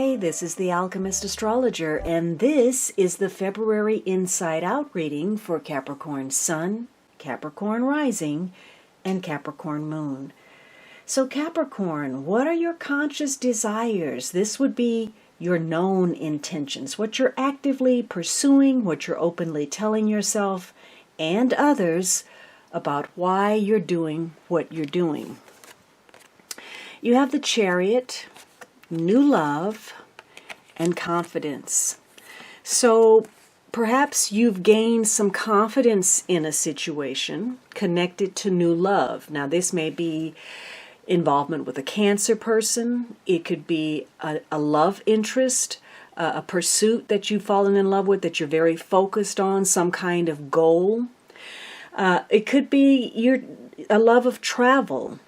Hey, this is the Alchemist Astrologer, and this is the February Inside Out reading for Capricorn Sun, Capricorn Rising, and Capricorn Moon. So Capricorn, what are your conscious desires? This would be your known intentions, what you're actively pursuing, what you're openly telling yourself and others about why you're doing what you're doing. You have the Chariot, new love, and confidence. So perhaps you've gained some confidence in a situation connected to new love. Now this may be involvement with a Cancer person. It could be a love interest, a pursuit that you've fallen in love with that you're very focused on, some kind of goal. It could be a love of travel.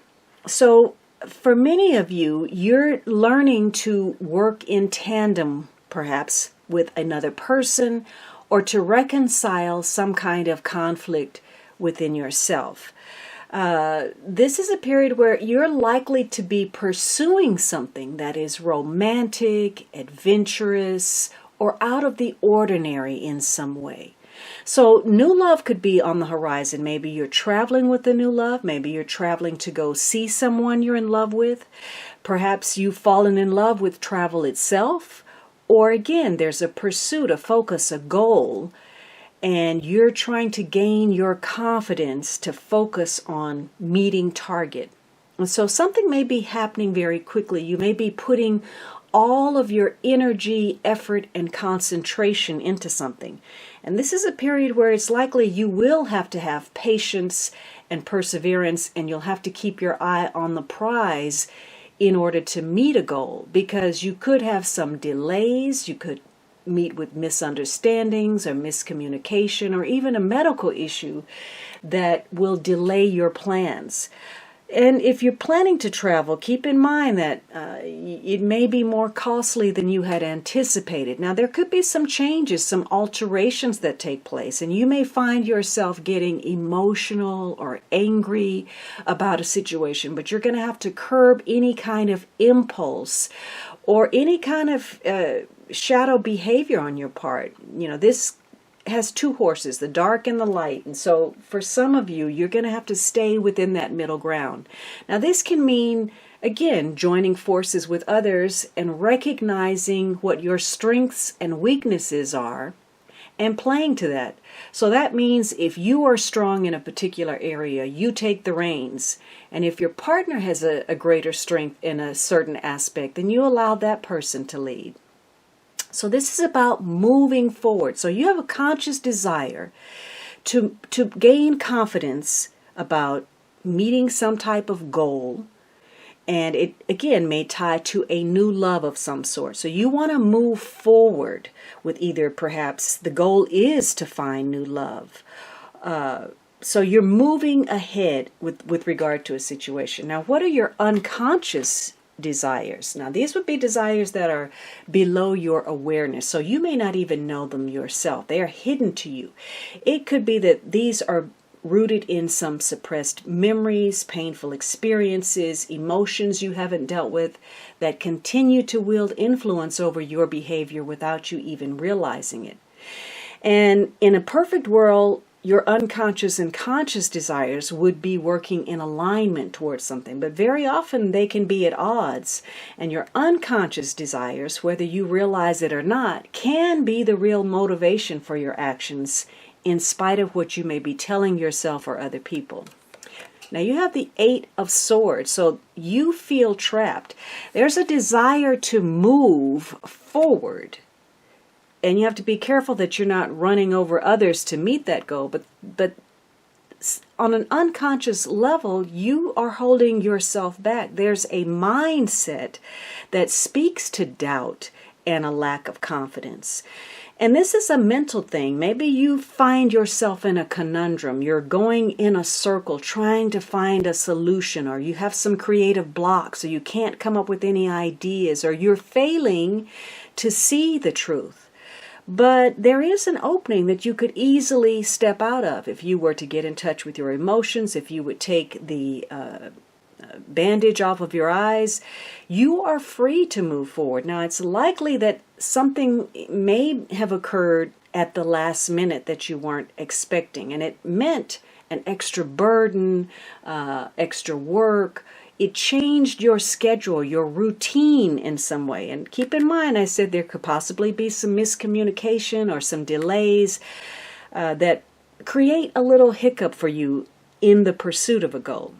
So for many of you, you're learning to work in tandem, perhaps, with another person, or to reconcile some kind of conflict within yourself. This is a period where you're likely to be pursuing something that is romantic, adventurous, or out of the ordinary in some way. So new love could be on the horizon. Maybe you're traveling with the new love. Maybe you're traveling to go see someone you're in love with. Perhaps you've fallen in love with travel itself. Or again, there's a pursuit, a focus, a goal, and you're trying to gain your confidence to focus on meeting target. And so something may be happening very quickly. You may be putting all of your energy, effort, and concentration into something. And this is a period where it's likely you will have to have patience and perseverance, and you'll have to keep your eye on the prize in order to meet a goal, because you could have some delays, you could meet with misunderstandings or miscommunication, or even a medical issue that will delay your plans. And if you're planning to travel, keep in mind that it may be more costly than you had anticipated. Now, there could be some changes, some alterations that take place, and you may find yourself getting emotional or angry about a situation, but you're going to have to curb any kind of impulse or any kind of shadow behavior on your part. You know, this has two horses, the dark and the light. And so for some of you, you're going to have to stay within that middle ground. Now this can mean, again, joining forces with others and recognizing what your strengths and weaknesses are and playing to that. So that means if you are strong in a particular area, you take the reins. And if your partner has a greater strength in a certain aspect, then you allow that person to lead. So this is about moving forward. So you have a conscious desire to gain confidence about meeting some type of goal. And it, again, may tie to a new love of some sort. So you want to move forward with either perhaps the goal is to find new love. So you're moving ahead with regard to a situation. Now, what are your unconscious desires? Now, these would be desires that are below your awareness, so you may not even know them yourself. They are hidden to you. It could be that these are rooted in some suppressed memories, painful experiences, emotions you haven't dealt with that continue to wield influence over your behavior without you even realizing it. And in a perfect world, your unconscious and conscious desires would be working in alignment towards something, but very often they can be at odds. And your unconscious desires, whether you realize it or not, can be the real motivation for your actions in spite of what you may be telling yourself or other people. Now you have the Eight of Swords, so you feel trapped. There's a desire to move forward. And you have to be careful that you're not running over others to meet that goal. But on an unconscious level, you are holding yourself back. There's a mindset that speaks to doubt and a lack of confidence. And this is a mental thing. Maybe you find yourself in a conundrum. You're going in a circle trying to find a solution, or you have some creative blocks, or you can't come up with any ideas, or you're failing to see the truth. But there is an opening that you could easily step out of if you were to get in touch with your emotions, if you would take the bandage off of your eyes, you are free to move forward. Now, it's likely that something may have occurred at the last minute that you weren't expecting, and it meant an extra burden, extra work. It changed your schedule, your routine in some way. And keep in mind, I said there could possibly be some miscommunication or some delays that create a little hiccup for you in the pursuit of a goal.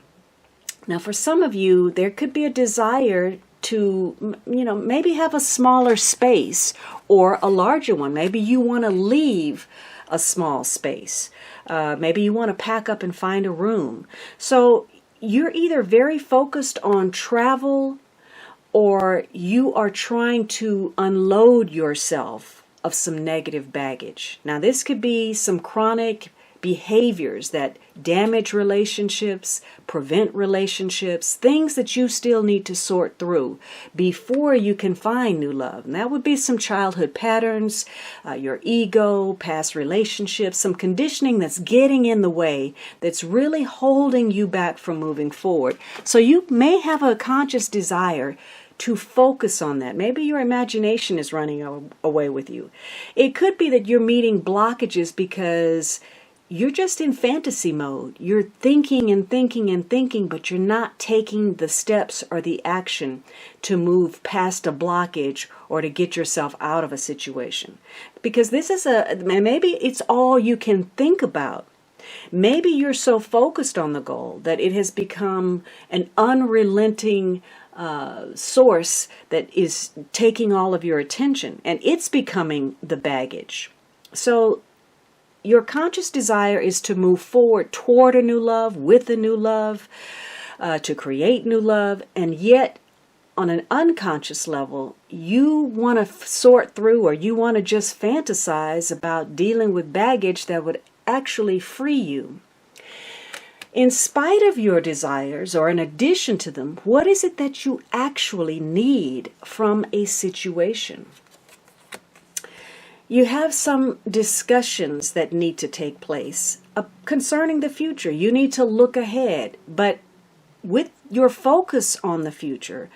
Now, for some of you, there could be a desire to, maybe have a smaller space or a larger one. Maybe you want to leave a small space. Maybe you want to pack up and find a room. So you're either very focused on travel, or you are trying to unload yourself of some negative baggage. Now, this could be some chronic behaviors that damage relationships, prevent relationships, things that you still need to sort through before you can find new love. And that would be some childhood patterns, your ego, past relationships, some conditioning that's getting in the way, that's really holding you back from moving forward. So you may have a conscious desire to focus on that. Maybe your imagination is running away with you. It could be that you're meeting blockages because you're just in fantasy mode. You're thinking and thinking and thinking, but you're not taking the steps or the action to move past a blockage or to get yourself out of a situation. Because this is maybe it's all you can think about. Maybe you're so focused on the goal that it has become an unrelenting source that is taking all of your attention, and it's becoming the baggage. So your conscious desire is to move forward toward a new love, with a new love, to create new love, and yet on an unconscious level, you want to sort through, or you want to just fantasize about dealing with baggage that would actually free you. In spite of your desires, or in addition to them, what is it that you actually need from a situation? You have some discussions that need to take place concerning the future. You need to look ahead, but with your focus on the future,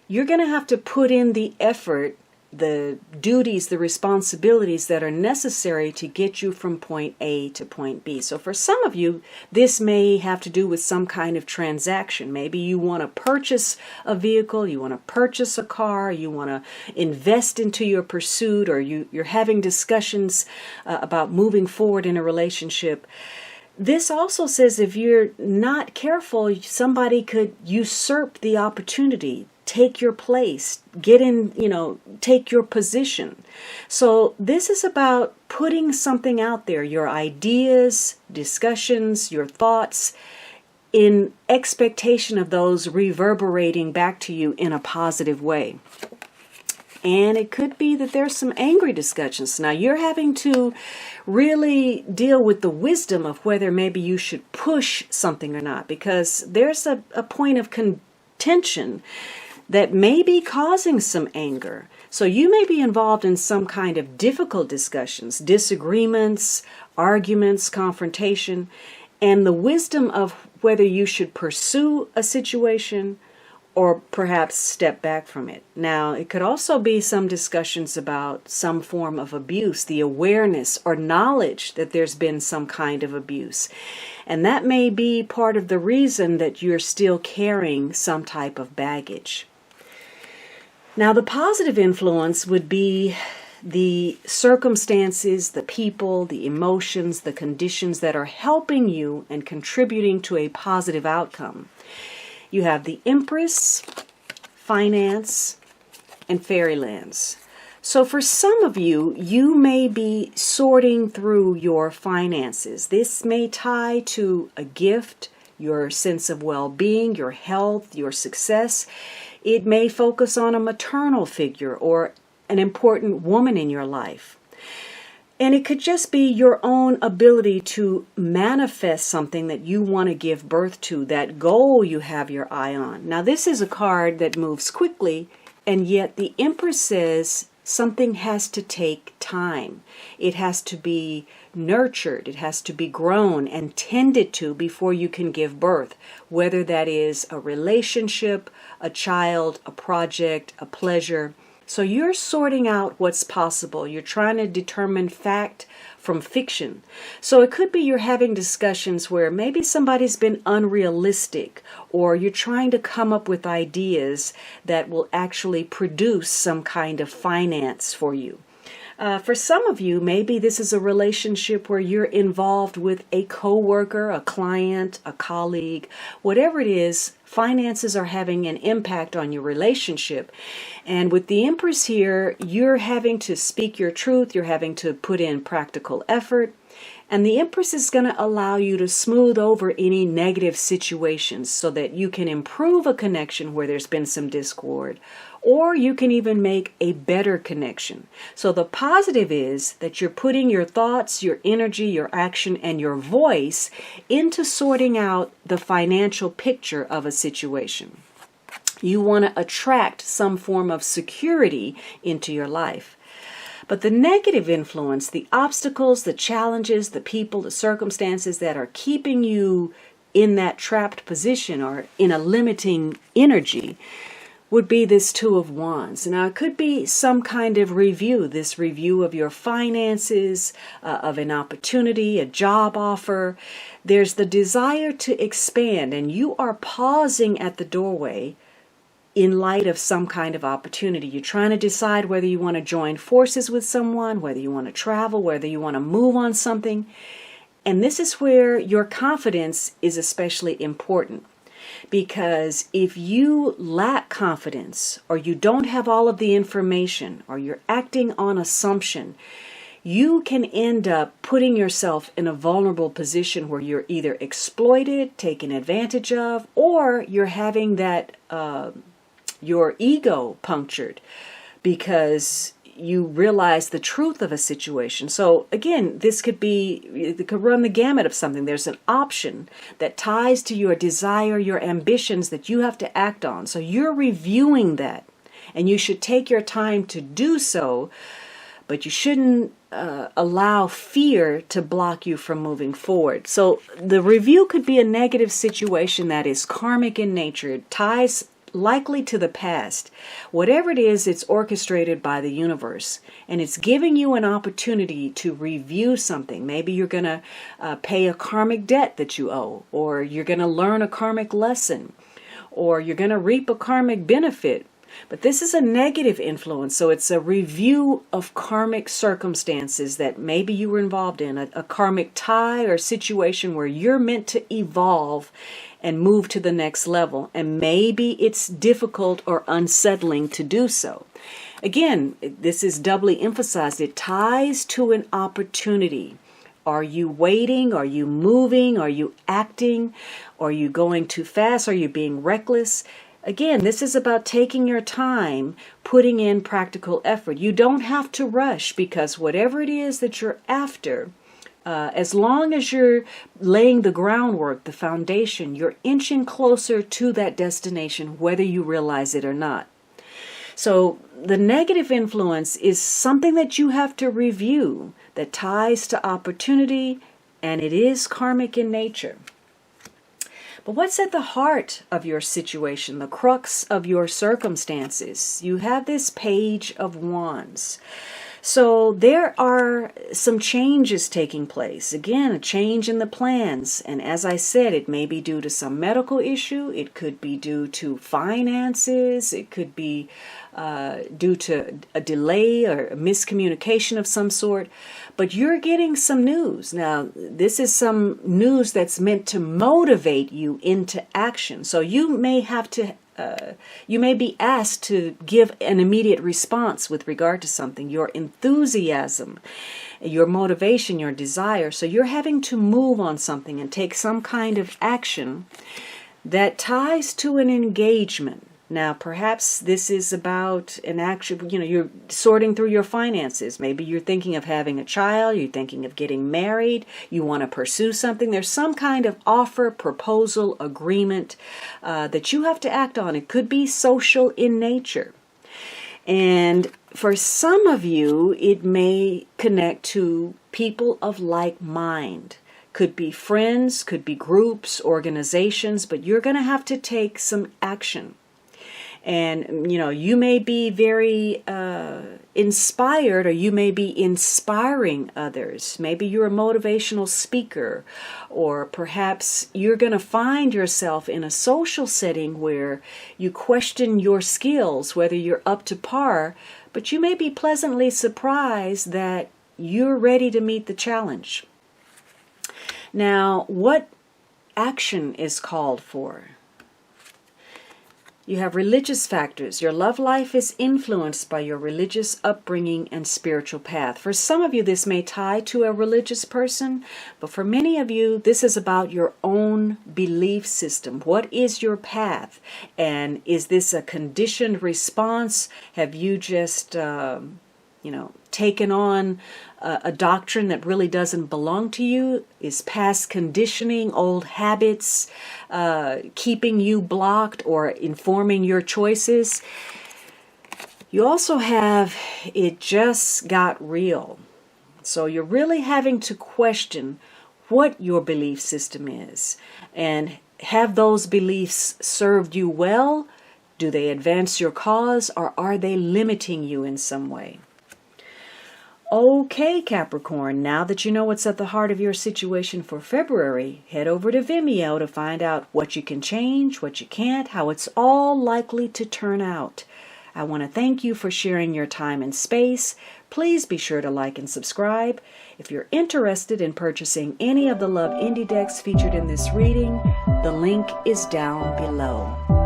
you're going to have to put in the effort, the duties, the responsibilities that are necessary to get you from point A to point B. So for some of you, this may have to do with some kind of transaction. Maybe you want to purchase a vehicle, you want to purchase a car, you want to invest into your pursuit, or you're having discussions about moving forward in a relationship. This also says if you're not careful, somebody could usurp the opportunity, take your place, get in, take your position. So this is about putting something out there, your ideas, discussions, your thoughts, in expectation of those reverberating back to you in a positive way. And it could be that there's some angry discussions. Now you're having to really deal with the wisdom of whether maybe you should push something or not, because there's a point of contention that may be causing some anger. So you may be involved in some kind of difficult discussions, disagreements, arguments, confrontation, and the wisdom of whether you should pursue a situation or perhaps step back from it. Now, it could also be some discussions about some form of abuse, the awareness or knowledge that there's been some kind of abuse. And that may be part of the reason that you're still carrying some type of baggage. Now, the positive influence would be the circumstances, the people, the emotions, the conditions that are helping you and contributing to a positive outcome. You have the Empress, finance, and fairylands. So for some of you, you may be sorting through your finances. This may tie to a gift, your sense of well-being, your health, your success. It may focus on a maternal figure or an important woman in your life. And it could just be your own ability to manifest something that you want to give birth to, that goal you have your eye on. Now, this is a card that moves quickly, and yet the Empress says something has to take time. It has to be nurtured. It has to be grown and tended to before you can give birth, whether that is a relationship, a child, a project, a pleasure. So you're sorting out what's possible. You're trying to determine fact from fiction. So it could be you're having discussions where maybe somebody's been unrealistic, or you're trying to come up with ideas that will actually produce some kind of finance for you. For some of you, maybe this is a relationship where you're involved with a coworker, a client, a colleague, whatever it is. Finances are having an impact on your relationship. And with the Empress here, you're having to speak your truth. You're having to put in practical effort. And the Empress is going to allow you to smooth over any negative situations so that you can improve a connection where there's been some discord. Or you can even make a better connection. So the positive is that you're putting your thoughts, your energy, your action, and your voice into sorting out the financial picture of a situation. You want to attract some form of security into your life. But the negative influence, the obstacles, the challenges, the people, the circumstances that are keeping you in that trapped position or in a limiting energy, would be this Two of Wands. Now, it could be some kind of review, this review of your finances, of an opportunity, a job offer. There's the desire to expand, and you are pausing at the doorway in light of some kind of opportunity. You're trying to decide whether you want to join forces with someone, whether you want to travel, whether you want to move on something. And this is where your confidence is especially important. Because if you lack confidence, or you don't have all of the information, or you're acting on assumption, you can end up putting yourself in a vulnerable position where you're either exploited, taken advantage of, or you're having that your ego punctured because you realize the truth of a situation. So again, it could run the gamut of something. There's an option that ties to your desire, your ambitions that you have to act on. So you're reviewing that, and you should take your time to do so, but you shouldn't allow fear to block you from moving forward. So the review could be a negative situation that is karmic in nature. It ties likely to the past. Whatever it is, it's orchestrated by the universe, and it's giving you an opportunity to review something. Maybe you're going to pay a karmic debt that you owe, or you're going to learn a karmic lesson, or you're going to reap a karmic benefit. But this is a negative influence, so it's a review of karmic circumstances that maybe you were involved in, a karmic tie or situation where you're meant to evolve and move to the next level. And maybe it's difficult or unsettling to do so. Again, this is doubly emphasized. It ties to an opportunity. Are you waiting? Are you moving? Are you acting? Are you going too fast? Are you being reckless? Again, this is about taking your time, putting in practical effort. You don't have to rush, because whatever it is that you're after, as long as you're laying the groundwork, the foundation, you're inching closer to that destination, whether you realize it or not. So the negative influence is something that you have to review that ties to opportunity, and it is karmic in nature. But what's at the heart of your situation, the crux of your circumstances? You have this Page of Wands. So there are some changes taking place. Again, a change in the plans. And as I said, it may be due to some medical issue. It could be due to finances. It could be due to a delay or a miscommunication of some sort. But you're getting some news. Now, this is some news that's meant to motivate you into action. So you may have to you may be asked to give an immediate response with regard to something, your enthusiasm, your motivation, your desire. So you're having to move on something and take some kind of action that ties to an engagement. Now, perhaps this is about an action, you're sorting through your finances. Maybe you're thinking of having a child, you're thinking of getting married, you want to pursue something. There's some kind of offer, proposal, agreement that you have to act on. It could be social in nature. And for some of you, it may connect to people of like mind. Could be friends, could be groups, organizations, but you're going to have to take some action. And, you may be very inspired, or you may be inspiring others. Maybe you're a motivational speaker, or perhaps you're going to find yourself in a social setting where you question your skills, whether you're up to par, but you may be pleasantly surprised that you're ready to meet the challenge. Now, what action is called for? You have religious factors. Your love life is influenced by your religious upbringing and spiritual path. For some of you, this may tie to a religious person, but for many of you, this is about your own belief system. What is your path? And is this a conditioned response? Have you just, taken on a doctrine that really doesn't belong to you? Is past conditioning, old habits, keeping you blocked or informing your choices? You also have, it just got real. So you're really having to question what your belief system is. And have those beliefs served you well? Do they advance your cause, or are they limiting you in some way? Okay, Capricorn, now that you know what's at the heart of your situation for February, head over to Vimeo to find out what you can change, what you can't, how it's all likely to turn out. I want to thank you for sharing your time and space. Please be sure to like and subscribe. If you're interested in purchasing any of the Love Indie decks featured in this reading, the link is down below.